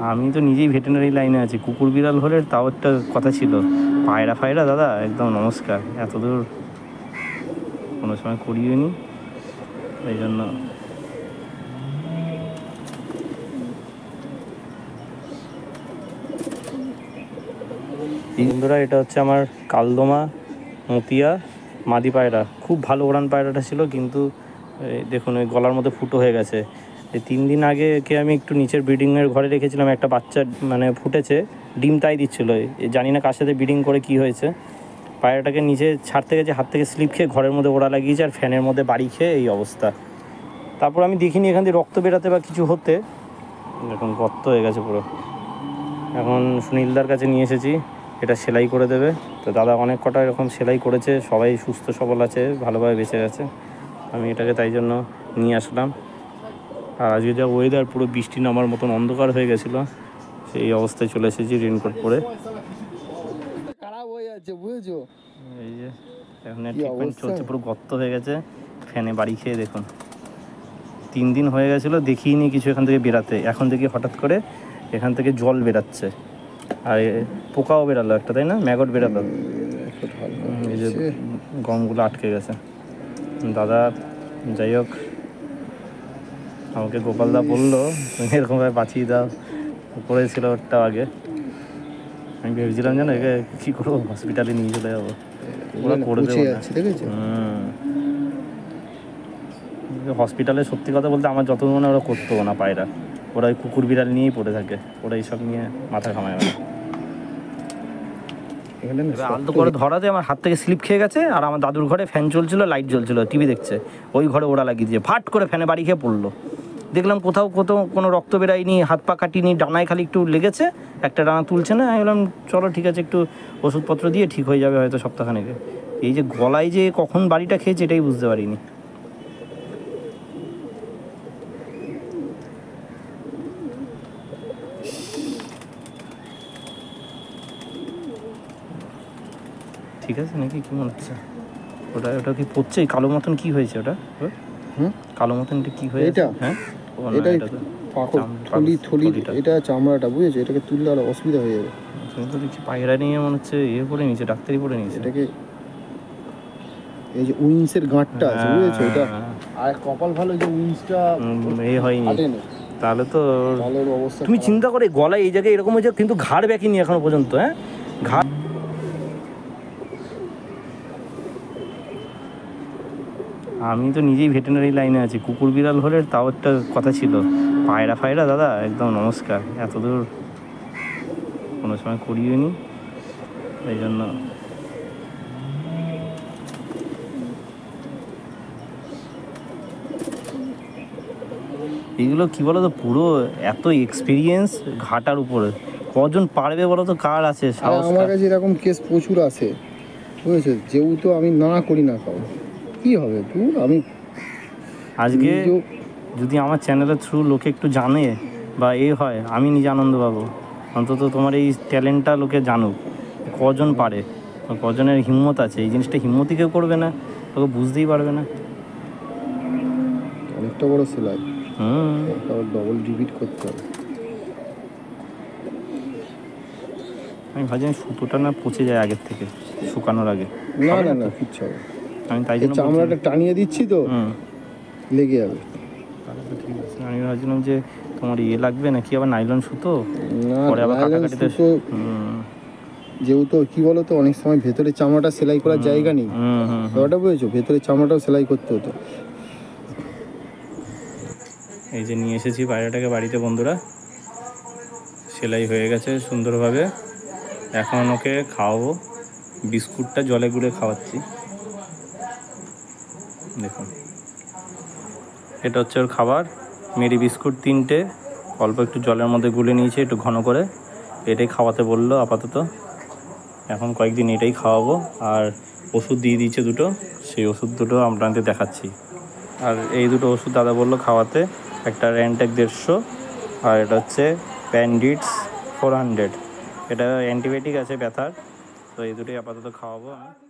আমি তো নিজেই ভেটেরিনারি লাইনে আছি, কুকুর বিড়াল হলে তাও একটা কথা ছিল। পায়রা ফায়রা দাদা একদম নমস্কার, এত দূর কোনো সময় করিয়ে নি, এই জন্য। বন্ধুরা, এটা হচ্ছে আমার কালদমা মতিয়া মাদি পায়রা। খুব ভালো ওড়ান পায়রাটা ছিল, কিন্তু দেখুন ওই গলার মধ্যে ফুটো হয়ে গেছে। এই 3 দিন আগে আমি একটু নিচের ব্রিডিংয়ের ঘরে রেখেছিলাম, একটা বাচ্চা মানে ফুটেছে, ডিম তাই দিচ্ছিলো। জানি না কার সাথে ব্রিডিং করে কি হয়েছে, পায়রাটাকে নিচে ছাড়তে গেছে, হাত থেকে স্লিপ খেয়ে ঘরের মধ্যে ওড়া লাগিয়েছে, আর ফ্যানের মধ্যে বাড়ি খেয়ে এই অবস্থা। তারপর আমি দেখিনি এখান দিয়ে রক্ত বেরাতে বা কিছু হতে, এখন গর্ত হয়ে গেছে পুরো। এখন সুনীলদার কাছে নিয়ে এসেছি, এটা সেলাই করে দেবে। তো দাদা অনেক কটা এরকম সেলাই করেছে, সবাই সুস্থ সবল আছে, ভালোভাবে বেঁচে গেছে। আমি এটাকে তাই জন্য নিয়ে আসলাম। আর আজকে যা ওয়েদার, পুরো বৃষ্টি নামার মতন অন্ধকার হয়ে গেছিলো, সেই অবস্থায় চলে এসেছি রেনকোট পরে। এই যে এখন ট্রিটমেন্ট চলছে, পুরো গর্ত হয়ে গেছে, ফ্যানে বাড়ি খেয়ে দেখুন। 3 দিন হয়ে গেছিলো, দেখিনি কিছু এখান থেকে বেরাতে, এখন দেখি হঠাৎ করে এখান থেকে জল বেরাচ্ছে, আর পোকাও বেরালো একটা, তাই না, ম্যাগট বেরালো। এই যে গমগুলো আটকে গেছে। দাদা যাই হোক, আমাকে গোপালদা বললো তুমি এরকমভাবে বাঁচিয়ে দাও, করেছিল ওরটা আগে। আমি ভেবেছিলাম যেন একে কী করবো, হসপিটালে নিয়ে চলে যাবো, ওরা করে দেবো না। হসপিটালে সত্যি কথা বলতে আমার যত মনে ওরা করতো না পায়রা, ওরা ওই কুকুর বিড়াল নিয়েই পড়ে থাকে, ওরা এইসব নিয়ে মাথা ঘামায় না। আলতো করে ধরাতে আমার হাত থেকে স্লিপ খেয়ে গেছে, আর আমার দাদুর ঘরে ফ্যান চলছিল, লাইট জ্বলছিল, টিভি দেখছে, ওই ঘরে ওরা লাগিয়ে দিয়ে ফাট করে ফ্যানে বাড়ি খেয়ে পড়লো। দেখলাম কোথাও কোনো রক্ত বেরায়নি, হাত পা কাটিনি, ডানায় খালি একটু লেগেছে, একটা ডানা তুলছে না। আমি বললাম চলো ঠিক আছে, একটু ওষুধপত্র দিয়ে ঠিক হয়ে যাবে হয়তো সপ্তাহখানেকে। এই যে গলায় যে কখন বাড়িটা খেয়েছে এটাই বুঝতে পারিনি। ঠিক আছে নাকি, কি মনে হচ্ছে? ওটা কি পড়ছে কালো মতন, কি হয়েছে ওটা? কালো মতন এটা কি হয়েছে? হ্যাঁ, এটা চামড়াটা, বুঝেছো? এটাকে তুললে আর অসুবিধা হয়ে যাবে। তুমি তো দেখছি পায়রা নিয়ে মনে হচ্ছে পড়ে নিয়েছে, ডাক্তারি পড়ে নিয়েছে। এটাকে এই যে উইংসের গাঁটটা আছে, বুঝেছো? এটা আর কপাল ভালো যে উইংসটা হয়নি, তাহলে তো অবস্থা। তুমি চিন্তা করে গলায় এই জায়গায় এরকম হয়েছে, কিন্তু ঘাড় ব্যাকিনি এখনো পর্যন্ত। হ্যাঁ, ঘাড়। আমি তো নিজেই ভেটেরিনারি লাইনে আছি, কুকুর বিড়াল হলে তাও একটা কথা ছিল। পায়রা ফায়রা দাদা একদম নমস্কার, এত দূর কোনো সময় করিয়ে নি, এই জন্য। এগুলো কি বলো তো, পুরো এত এক্সপিরিয়েন্স ঘাটার উপরে, কজন পারবে বলো তো, কার আছে সাহস? আমার কাছে এরকম কেস প্রচুর আছে, বুঝেছো? যেহেতু আমি না করি না, কাউ কি হবে তুই। আমি আজকে যদি আমার চ্যানেলের থ্রু লোকে একটু জানে বা হয়, আমি নিজে আনন্দ পাবো। অন্তত তোমার এই ট্যালেন্টটা লোকে জানুক, কজন পারে, কজনের হিম্মত আছে। এই জিনিসটা হিম্মতই কেউ করবে না, তোকে বুঝতেই পারবে না। অনেকটা বড় সেলাই, ডবল রিপিট করতে হবে। আমি ভাবছি সুতোটা না পচে যায় আগের থেকে, শুকানোর আগে। না না না, কিচ্ছু হবে। আমি তাই জন্য চামড়াটা টানিয়ে দিচ্ছি তো, লেগে যাবে। ঠিক আছে, আমি ভাবছিলাম যে তোমার লাগবে নাকি আবার নাইলন সুতো, পরে আবার কাটাকাটিতে। যেহেতু কি বলতো, অনেক সময় ভেতরে চামড়াটা সেলাই করার জায়গা নেই, ওটা বুঝেছো? ভেতরে চামড়াটাও সেলাই করতে হতো। এই যে নিয়ে এসেছি পায়রাটাকে বাড়িতে বন্ধুরা, সেলাই হয়ে গেছে সুন্দরভাবে। এখন ওকে খাওয়াবো, বিস্কুটটা জলে গুলে খাওয়াচ্ছি। দেখুন, এটা হচ্ছে ওর খাবার, মেরি বিস্কুট 3টে, অল্প একটু জলের মধ্যে গুলে নিয়েছি একটু ঘন করে। এটাই খাওয়াতে বললো আপাতত, এখন কয়েকদিন এটাই খাওয়াবো। আর ওষুধ দিয়ে দিয়েছে 2টো, সেই ওষুধ 2টো আপনাদের দেখাচ্ছি। আর এই 2টো ওষুধ দাদা বললো খাওয়াতে, একটা র্যান্টেক 150, আর এটা হচ্ছে প্যান্ডিটস 400। এটা অ্যান্টিবায়োটিক আছে ব্যথার, তো এই 2টোই আপাতত খাওয়াবো আমি।